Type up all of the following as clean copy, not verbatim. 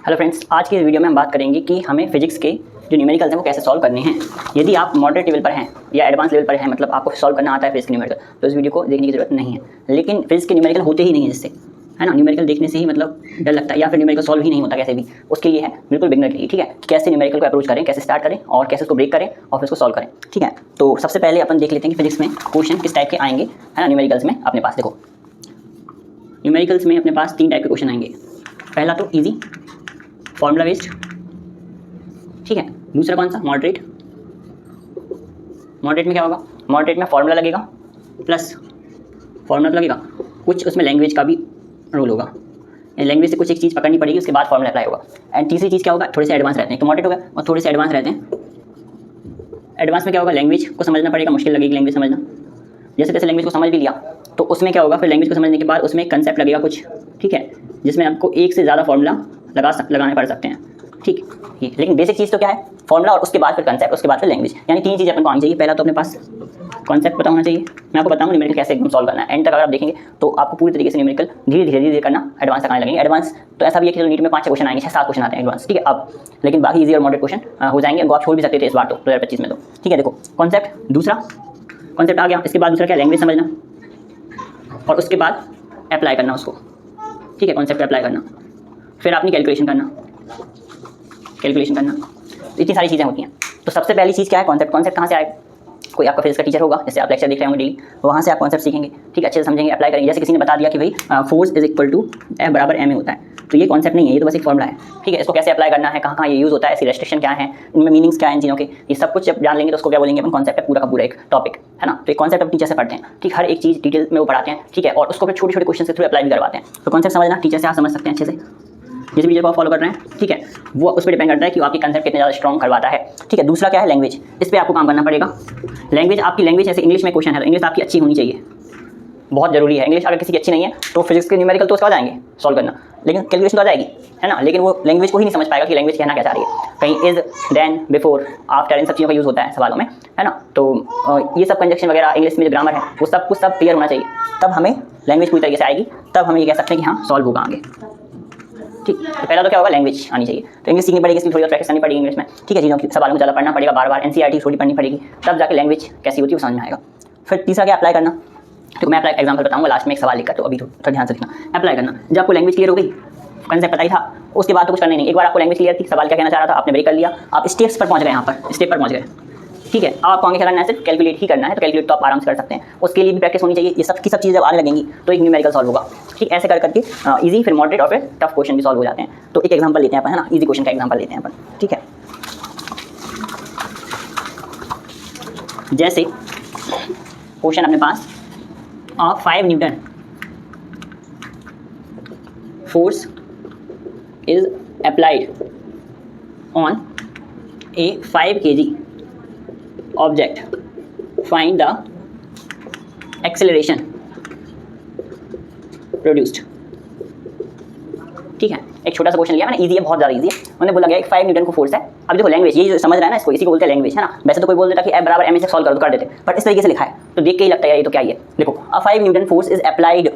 Hello friends, आज की इस वीडियो में हम बात करेंगे कि हमें फिजिक्स के जो न्यूमेरिकल्स हैं वो कैसे सॉल्व करने हैं। यदि आप मॉडरेट लेवल पर हैं या एडवांस लेवल पर हैं, मतलब आपको सॉल्व करना आता है फिजिक्स के न्यूमेरिकल, तो इस वीडियो को देखने की जरूरत नहीं है। लेकिन फिजिक्स के न्यूमेरिकल होते ही नहीं है जिससे, है ना, न्यूमेरिकल देखने से ही मतलब डर लगता है या फिर न्यूमेरिकल सॉल्व ही नहीं होता कैसे भी। उसके लिए है बिल्कुल बिगनर के लिए, ठीक है, कि कैसे न्यूमेरिकल को अप्रोच करें, कैसे स्टार्ट करें और कैसे उसको ब्रेक करें और फिर उसको सॉल्व करें। ठीक है, तो सबसे पहले अपन देख लेते हैं कि फिजिक्स में क्वेश्चन किस टाइप के आएंगे, है ना। न्यूमेरिकल्स में अपने पास देखो, न्यूमेरिकल्स में अपने पास 3 टाइप के क्वेश्चन आएंगे। पहला तो इजी, फॉर्मूला बेस्ड, ठीक है। दूसरा कौन सा, मॉडरेट। मॉडरेट में क्या होगा, मॉडरेट में फॉर्मूला लगेगा प्लस फॉर्मूला तो लगेगा, कुछ उसमें लैंग्वेज का भी रोल होगा, लैंग्वेज से कुछ एक चीज़ पकड़नी पड़ेगी, उसके बाद फॉर्मूला अप्लाई होगा। एंड तीसरी चीज़ क्या होगा, थोड़े से एडवांस रहते हैं, तो मॉडरेट हो गया और थोड़े से एडवांस रहते हैं। एडवांस में क्या होगा, लैंग्वेज को समझना पड़ेगा, मुश्किल लगेगी लैंग्वेज समझना। जैसे तैसे लैंग्वेज को समझ भी लिया तो उसमें क्या होगा, फिर लैंग्वेज को समझने के बाद उसमें कंसेप्ट लगेगा कुछ, ठीक है, जिसमें आपको एक से ज़्यादा फॉर्मूला लगाने पड़ सकते हैं, ठीक है। लेकिन बेसिक चीज़ तो क्या है, फॉर्मूला और उसके बाद फिर कंसेप्ट, उसके बाद फिर लैंग्वेज, यानी 3 चीज़ें अपन को आनी चाहिए। पहला तो अपने पास कॉन्सेप्ट पता होना चाहिए। मैं आपको बताऊँ न्यूमेरिकल कैसे एकदम सॉल्व करना है। एंड तक अगर आप देखेंगे तो आपको पूरी तरीके से न्यूमेरिकल धीरे धीरे करना एडवांस तक आने लगेंगे। एडवांस तो ऐसा भी है कि नीट में 5-6 क्वेश्चन आएंगे, 6-7 क्वेश्चन आते हैं एडवांस, ठीक है अब। लेकिन बाकी इजी और मॉडरेट क्वेश्चन हो जाएंगे, उनको आप छोड़ भी सकते थे इस बार तो 2025 में तो, ठीक है। देखो कॉन्सेप्ट, दूसरा कॉन्सेप्ट आ गया, इसके बाद दूसरा क्या, लैंग्वेज समझना और उसके बाद अप्लाई करना उसको, ठीक है, कॉन्सेप्ट अप्लाई करना, फिर अपनी कैलकुलेशन करना, इतनी सारी चीज़ें होती हैं। तो सबसे पहली चीज़ क्या है, कॉन्सेप्ट। कॉन्सेप्ट कहाँ से आएगा, कोई आपका फिजिक्स का टीचर होगा, जैसे आप लेक्चर देख रहे होंगे डेली, वहाँ से आप कॉन्सेप्ट सीखेंगे, ठीक है, अच्छे से समझेंगे, अप्लाई करेंगे। जैसे किसी ने बता दिया कि भाई force is equal to F बराबर ma होता है, तो ये कॉन्सेप्ट नहीं है, ये तो बस एक फॉर्मूला है, ठीक है। इसको कैसे अप्लाई करना है, कहाँ कहाँ ये यूज़ होता है, इसकी रेस्ट्रिक्शन क्या है, इनमें मीनिंग्स क्या है इन चीज़ों के, ये सब कुछ जब जान लेंगे तो उसको क्या बोलेंगे अपन, कॉन्सेप्ट है पूरा का पूरा एक टॉपिक, है ना। तो एक कॉन्सेप्ट अपन टीचर से पढ़ते हैं, ठीक, हर एक चीज़ डिटेल में वो पढ़ाते हैं, ठीक है, और उसको फिर छोटे छोटे क्वेश्चन के थ्रू अप्लाई भी करवाते हैं। तो कॉन्सेप्ट समझना टीचर से आप समझ सकते हैं अच्छे से, जिस टीचर को आप फॉलो कर रहे हैं, ठीक है, वो उस पर डिपेंड करता है कि वो आपकी कंसेप्ट कितने ज़्यादा स्ट्रॉन्ग करवाता है, ठीक है। दूसरा क्या है, लैंग्वेज, इस पर आपको काम करना पड़ेगा। लैंग्वेज, आपकी लैंग्वेज, जैसे इंग्लिश में क्वेश्चन है तो इंग्लिश आपकी अच्छी होनी चाहिए, बहुत ज़रूरी है। इंग्लिश अगर किसी की अच्छी नहीं है तो फिजिक्स के न्यूमेरिकल तो उसका आ जाएंगे सॉल्व करना, लेकिन कैलकुलेशन तो आ जाएगी, है ना। लेकिन वो लैंग्वेज को ही नहीं समझ पाएगा कि लैंग्वेज कहना क्या चाह रही है। कहीं इज, देन, बिफोर, आफ्टर, इन सब चीज़ों का यूज़ होता है सवालों में, है ना। तो ये सब कंजक्शन वगैरह इंग्लिश में जो ग्रामर है वो सब कुछ सब क्लियर होना चाहिए, तब हमें लैंग्वेज पूरी तरीके से आएगी, तब हम ये कह सकते हैं कि हाँ सॉल्व होगा आगे, ठीक। तो पहला तो क्या होगा, लैंग्वेज आनी चाहिए, तो इंग्लिश सीखनी पड़ेगी, इसकी थोड़ी प्रैक्टिस करनी पड़ेगी इंग्लिश में, ठीक है। चीज़ों की सवालों को ज़्यादा पढ़ना पड़ेगा, बार बार NCERT थोड़ी पढ़नी पड़ेगी, तब जाके लैंग्वेज कैसी होती है वो समझ में आएगा। फिर तीसरा क्या, अप्लाई करना। तो मैं अप्लाई एग्जाम्पल बताऊंगा लास्ट में एक सवाल लिखकर, तो अभी थोड़ा ध्यान से लिखना। अप्लाई करना, जब आपको लैंग्वेज क्लियर हो गई, कंसेप्ट पता ही था, उसके बाद तो कुछ करना नहीं। एक बार आपको लैंग्वेज क्लियर थी, सवाल क्या कहना चाह रहा था आपने ब्रेक कर लिया, आप स्टेप्स पर पहुंच गए, यहाँ पर स्टेप पर पहुंच गए, ठीक है। अब आपको आगे क्या करना है, सिर्फ कैलकुलेट ही करना है, तो कैलकुलेट तो आप आराम से कर सकते हैं, उसके लिए भी प्रैक्टिस होनी चाहिए। ये सब की सब चीज़ें जब आने लगेंगी तो एक न्यूमेरिकल सॉल्व होगा, ठीक। ऐसे कर करके इजी, फिर मॉडरेट और फिर टफ क्वेश्चन भी सॉल्व हो जाते हैं। तो एक एग्जांपल लेते हैं अपन, है ना, इजी क्वेश्चन का एग्जांपल लेते हैं अपन, ठीक है। जैसे क्वेश्चन अपने पास 5 Newton force is applied on A 5 kg object, find the acceleration produced, ठीक है। एक छोटा सा क्वेश्चन लिया मैंने, इजी है, बहुत ज़्यादा इजी है। उन्होंने बोला गया कि 5 न्यूटन को फोर्स है। अब देखो लैंग्वेज, ये जो समझ रहा है ना इसको, इसी को बोलते हैं लैंग्वेज, है ना। वैसे तो कोई बोल देता कि F बराबर ma से सॉल्व कर देते, बट इस तरीके से लिखा है तो देख के ही लगता है ये तो क्या ही है। देखो, 5 न्यूटन फोर्स इज अप्लाइड,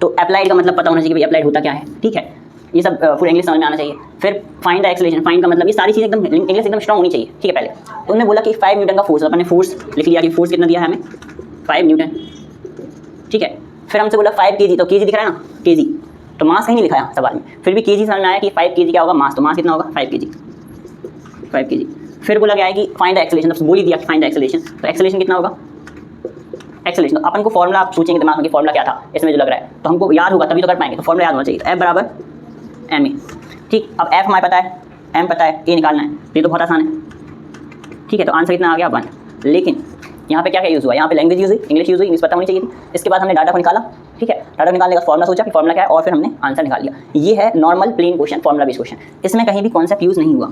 तो अप्लाइड का मतलब पता होना चाहिए कि भाई अप्लाइड होता क्या है, ठीक है। ये सब पूरा इंग्लिश समझ में आना चाहिए। फिर फाइंड द एक्सेलरेशन, फाइंड का मतलब ये सारी चीज़ एकदम इंग्लिश एकदम स्ट्रॉन्ग होनी चाहिए, ठीक है। पहले तो उन्होंने बोला कि 5 न्यूटन का फोर्स, अपने फोर्स लिख लिया कि फोर्स कितना दिया है हमें, 5 न्यूटन, ठीक है। फिर हमसे बोला 5 kg, तो kg दिख रहा है ना, kg, तो मास कहीं नहीं लिखा है सवाल में, फिर भी kg समझ में आया कि 5 kg क्या होगा, मास, तो मास कितना होगा, 5 kg। फिर बोला गया है कि फाइंड द एक्सेलरेशन, तो बोल ही दिया कि फाइंड द एक्सेलरेशन, तो एक्सेलरेशन कितना होगा, एक्सेलरेशन, तो अपन को फॉर्मूला आप सोचेंगे दिमाग में कि फॉर्मूला क्या था इसमें जो लग रहा है, तो हमको याद होगा तभी तो कर पाएंगे, तो फॉर्मूला याद होना चाहिए। तो F बराबर ma, ठीक। अब F हमारे पता है, m पता है, a निकालना है, तो ये तो बहुत आसान है, ठीक है। तो आंसर इतना आ गया 1। लेकिन यहाँ पे क्या क्या यूज़ हुआ, यहाँ पे लैंग्वेज यूज़ हुई, इंग्लिश यूज़ हुई, इंग्लिश पता होनी चाहिए थी। इसके बाद हमने डाटा को निकाला, ठीक है, डाटा निकालने का फॉर्मूला सोचा कि फॉर्मूला क्या है, और फिर हमने आंसर निकाल लिया। ये है normal plain question, formula based question, इसमें कहीं भी कॉन्सेप्ट यूज़ नहीं हुआ,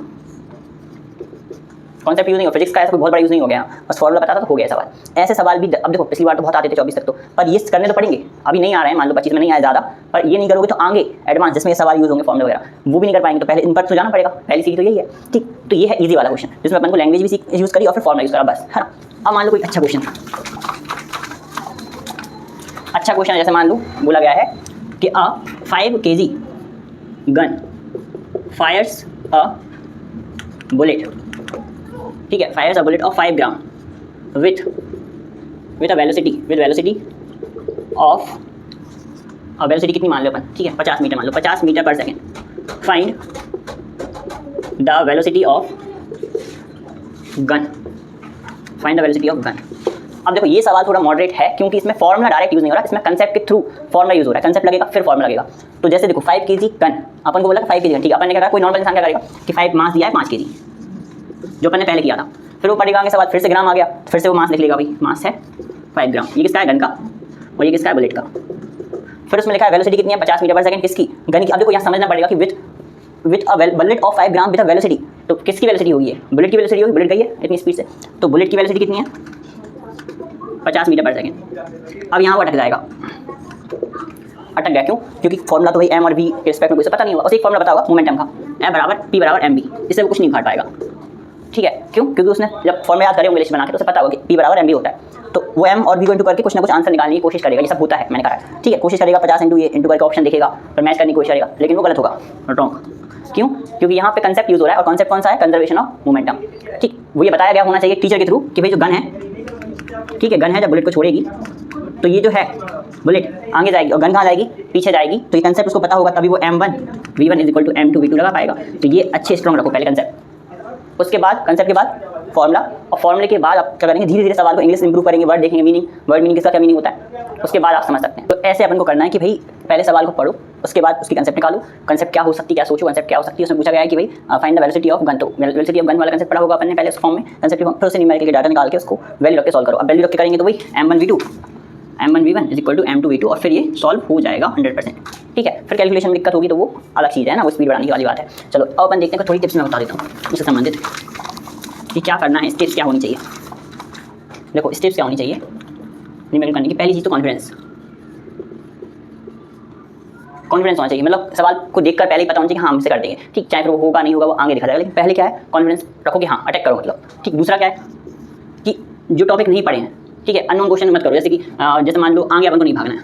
कॉन्सेप्ट यूज़ नहीं हुआ, फिजिक्स का ऐसा कोई बहुत बड़ा यूज़ नहीं हो गया, बस फॉर्मूला पता था तो हो गया सवाल। ऐसे सवाल भी अब देखो, पिछली बार तो बहुत आते थे 24 तक तो, पर ये करने तो पड़ेंगे, अभी नहीं आ रहे हैं, मान लो 25 में नहीं आए ज़्यादा, पर ये नहीं करोगे तो आगे एडवांस जिसमें ये सवाल यूज़ होंगे फॉर्मूला वगैरह, वो भी नहीं कर पाएंगे, तो पहले इन पर तो जाना पड़ेगा, पहली सीधी तो यही है, ठीक। तो ये है ईजी वाला क्वेश्चन, जिसमें अपन को लैंग्वेज भी यूज़ करी और फिर फॉर्मूला यूज़ करा, बस, है ना। अब मान लो कोई अच्छा क्वेश्चन, अच्छा क्वेश्चन है, जैसे मान लो बोला गया है कि 5 kg gun Fyers a bullet, ठीक है, Fyers a bullet of 5 gram with a velocity of, अब वेलोसिटी कितनी मान लो अपन, ठीक है 50 मीटर मान लो, 50 मीटर पर second. Find the velocity of gun, find the velocity of gun. अब देखो ये सवाल थोड़ा मॉडरेट है क्योंकि इसमें फॉर्मूला डायरेक्ट यूज नहीं हो रहा, इसमें कंसेप्ट के थ्रू फॉर्मूला यूज हो रहा है, कंसेप्ट लगेगा फिर फॉर्मूला लगेगा। तो जैसे देखो 5 kg गन, अपन को बोला 5 kg गन, ठीक है, अपन ने क्या कहा, कोई नॉर्मल इंसान क्या करेगा कि 5 मास दिया है 5 kg, जो अपन ने पहले किया था, फिर वो पढ़ेगा आगे सवाल, फिर से ग्राम आ गया, फिर से वो मास लिख लेगा, भाई मास है 5 ग्राम, ये किसका है गन का और ये किसका है बुलेट का। फिर उसमें लिखा है वेलोसिटी कितनी है 50 मीटर पर सेकंड, किसकी, गन की। अब देखो यहाँ समझना पड़ेगा कि with a bullet of 5 gram with a velocity, तो किसकी वेलोसिटी होगी, ये बुलेट की वेलोसिटी होगी, बुलेट गई है इतनी स्पीड से, तो बुलेट की वेलोसिटी कितनी है 50 मीटर पर सेकंड। अब यहाँ वो अटक जाएगा, अटक गया क्यों, क्योंकि फॉर्मूला तो भाई एम और वी के रिस्पेक्ट में कुछ पता नहीं होगा, बस एक फॉर्मूला पता होगा मोमेंटम का, एम बराबर पी बराबर एम बी, इससे वो कुछ नहीं उखाड़ पाएगा, ठीक है, क्यों, क्योंकि उसने जब फॉर्मूला याद करे होंगे लिस्ट बना के तो उसे पता होगा कि पी बराबर एम बी होता है, तो वो एम और वी को इंटू करके कुछ ना कुछ आंसर निकालने की कोशिश करेगा, ये सब होता है मैंने कहा है, ठीक है, कोशिश करेगा 50 इंटू ये इंटू करके ऑप्शन देखेगा, फिर मैच करने की कोशिश करेगा, लेकिन वो गलत होगा, रॉन्ग। क्यों, क्योंकि यहाँ पे कंसेप्ट यूज हो रहा है और कॉन्सेप्ट कौन सा है, कंजर्वेशन ऑफ मोमेंटम, ठीक, वो ये बताया गया होना चाहिए टीचर के थ्रू कि भाई जो गन है, ठीक है, गन है जब बुलेट को छोड़ेगी तो ये जो है बुलेट आगे जाएगी और गन कहाँ जाएगी, पीछे जाएगी, तो ये कंसेप्ट उसको पता होगा, तभी वो m1 v1 is equal to m2 v2 लगा पाएगा। तो ये अच्छे स्ट्रॉन्ग रखो पहले कंसेप्ट, उसके बाद कंसेप्ट के बाद फॉर्मूला, और फॉर्मूले के बाद आप क्या करेंगे, धीरे धीरे सवाल को इंग्लिश इंप्रूव करेंगे, वर्ड देखेंगे, मीनिंग, वर्ड मीनिंग किसका क्या मीनिंग होता है, उसके बाद आप समझ सकते हैं। तो ऐसे अपन को करना है कि भाई पहले सवाल को पढ़ो, उसके बाद उसकी कंसेप्ट निकालो, कंसेप्ट क्या हो सकती है, क्या सोचो कंसेप्ट क्या हो सकती है। उसमें पूछा गया है कि भाई find the velocity of gun, तो वेलोसिटी ऑफ गन वाला कंसेप्ट पढ़ा होगा अपन ने पहले उस फॉर्म में, कंसेप्ट फिर उसे न्यूमेरिकल के डाटा निकाल के उसको वैल्यू रख के सॉल्व करो। अब वैल्यू रख के करेंगे तो भाई m1 v1 is equal to m2 v2 और फिर ये सॉल्व हो जाएगा 100%, ठीक है। फिर कैलकुलेशन में दिक्कत होगी तो वो अलग चीज़ है ना, वो स्पीड बढ़ाने की वाली बात है। चलो अब अपन देखते हैं, थोड़ी टिप्स मैं बता देता हूँ उससे संबंधित कि क्या करना है, स्टेप्स क्या होनी चाहिए। देखो स्टेप्स क्या होनी चाहिए न्यूमेरिकल करने की, पहली चीज़ तो कॉन्फिडेंस होना चाहिए, मतलब सवाल को देखकर पहले ही पता होना चाहिए कि हाँ हमसे कर देंगे, ठीक, चाहे फिर वो होगा नहीं होगा वो आगे दिखा जाएगा, लेकिन पहले क्या है कॉन्फिडेंस रखो कि हाँ अटैक करो, मतलब ठीक। दूसरा क्या है कि जो टॉपिक नहीं पढ़े हैं, ठीक है, अननोन क्वेश्चन मत करो, जैसे कि जैसे मान लो आगे अपन को नहीं भागना है,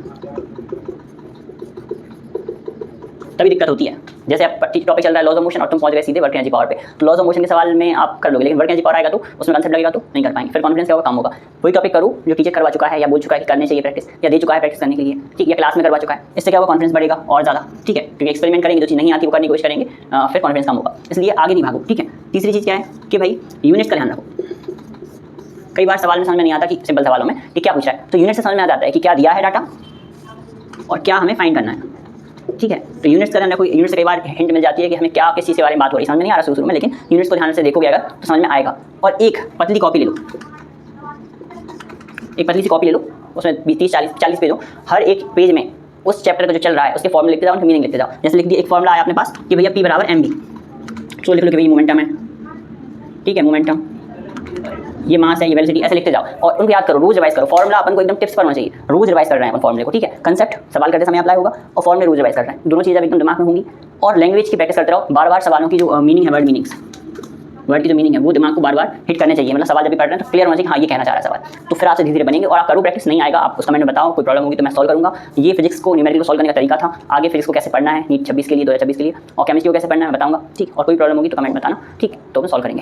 तभी दिक्कत होती है। जैसे आप टॉपिक चल रहा है लॉज ऑफ मोशन और तुम पहुंच गए सीधे वर्क एनर्जी पावर पे, तो लॉज ऑफ मोशन के सवाल में आप कर लोगे, लेकिन वर्क एनर्जी पावर आएगा तो उसमें कंसेप्ट लगेगा तो नहीं कर पाएंगे, फिर कॉन्फिडेंस क्या होगा, कम होगा। वही टॉपिक करो जो टीचर करवा चुका है या बोल चुका है कि करने चाहिए प्रैक्टिस, या दे चुका है प्रैक्टिस करने के लिए, ठीक, या क्लास में करवा चुका है, इससे क्या होगा कॉन्फिडेंस बढ़ेगा और ज़्यादा, ठीक है, क्योंकि एक्सपेरिमेंट करेंगे, जो चीज़ नहीं आती वो करने की कोशिश करेंगे, फिर कॉन्फिडेंस कम होगा, इसलिए आगे नहीं भागो, ठीक है। तीसरी चीज़ क्या है कि भाई यूनिट का ध्यान रखो। कई बार सवाल में समझ में नहीं आता कि सिंपल सवालों में कि क्या पूछा है, तो यूनिट से समझ में आ जाता है कि क्या दिया है डाटा और क्या हमें फाइंड करना है, ठीक है। तो यूनिट्स का ध्यान रखो, यूनिट से कई बार हिंट मिल जाती है कि हमें क्या किस चीज़ के बारे में बात हो रही है, समझ में नहीं आ रहा शुरू में, लेकिन यूनिट्स को ध्यान से देखोगे अगर तो समझ में आएगा। और एक पतली कॉपी ले लो, एक पतली सी कॉपी ले लो, उसमें 30-40 पेज हो, हर एक पेज में उस चैप्टर का जो चल रहा है उसके फॉर्मूले लिखते जाओ, उनकी मीनिंग लिखते जाओ। जैसे लिख दिया एक फॉर्मूला आया अपने पास कि भैया पी बराबर एम बी, तो लिख लो कि भाई मोमेंटम है, ठीक है, मोमेंटम, ये मास है, ये वेलोसिटी, ऐसे लिखते जाओ और उनको याद करो, रोज रिवाइज करो। फॉर्मूला अपन को एकदम टिप्स पर होना चाहिए, रोज रिवाइज कर रहे हैं अपन फॉर्मूले को, ठीक है। कंसेप्ट सवाल करते समय अप्लाई होगा और फॉर्मूले रोज रिवाइज कर रहे हैं, दोनों चीज़ें एकदम दिमाग में होंगी। और लैंग्वेज की प्रैक्टिस करते रहो, बार बार सवालों की जो मीनिंग है, वर्ड मीनिंग्स, वर्ड की जो मीनिंग है वो दिमाग को बार बार हिट करने चाहिए, मतलब सवाल जब भी पढ़ रहे हैं तो क्लियर होना चाहिए हाँ ये कहना चाह रहा है सवाल, तो फिर आपसे धीरे धीरे बनेंगे। और आप करो प्रैक्टिस, नहीं आएगा आप उस कमेंट में बताओ, कोई प्रॉब्लम होगी तो मैं सॉल्व करूँगा। ये फिजिक्स को न्यूमेरिकल को सॉल्व करने का तरीका था, आगे फिजिक्स को कैसे पढ़ना है नीट 26 के लिए, 2026 के लिए, और केमिस्ट्री को कैसे पढ़ना है बताऊँगा, ठीक। और कोई प्रॉब्लम होगी तो कमेंट बताना, ठीक, तो हम सॉल्व करेंगे।